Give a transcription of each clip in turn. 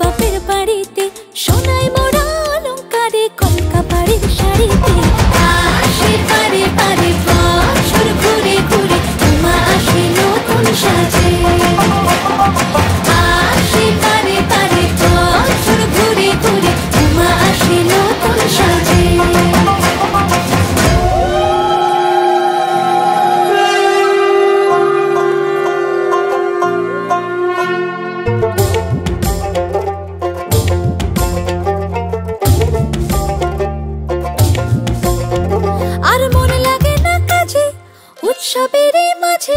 বাপের বাড়িতে সোনাই মোড়া অলংকারে কলকা বাড়ির শাড়িতে আসে পারে পারে বছর ঘুরে ঘুরে উমা আসে নতুন সাজে আসে পারে পারে বছর ঘুরে ঘুরে উমা আসে নতুন সাজে আর মন লাগে না কাজে উৎসবের মাঝে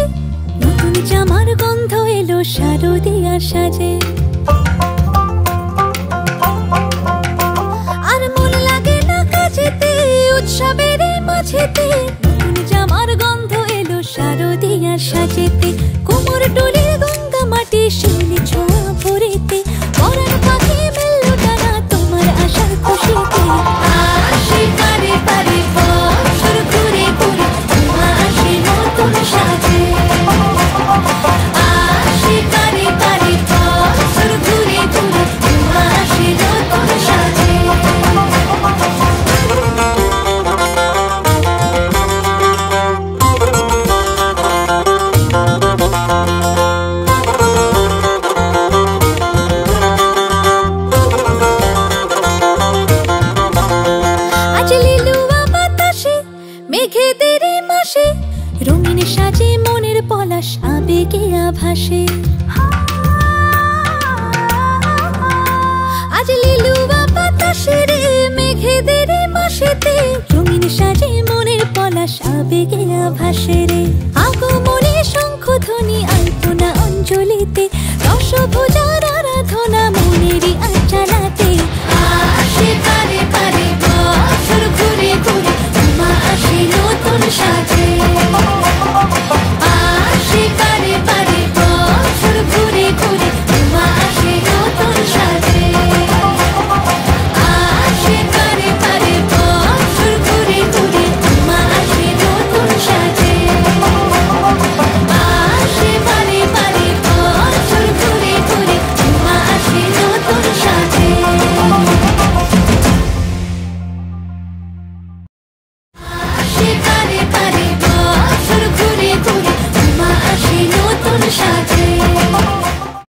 নতুন জামার গন্ধ এলো শারদিয়ার সাজে আর মন লাগে না কাজেতে উৎসবের মাঝেতে নতুন জামার গন্ধ এলো শারদিয়ার সাজেতে কোমর ডোলে গঙ্গা মাটি শিউলি ছোঁয়া ভরেতে পরাণ পাখি মেললো ডানা তোমার আশার খুশিতে আসে পারে পারে বছর ঘুরে ঘুরে উমা আসে নতুন সাজে আসে পারে পারে বছর ঘুরে ঘুরে উমা আসে নতুন সাজে আজ লিলুয়া বাতাসে মেঘেদের মাসে রঙিন সাজে মনের পলাশ আবেগে আভাসে আজ লিলুয়া বাতাসে রে মেঘেদের মাসেতে রঙিন সাজে মনের পলাশ আবেগে আভাসে রে আগমনে শঙ্খধ্বনি আলপনা অঞ্জলিতে রসভোজার আরাধনা মনেরই আঞ্চলাতে আসে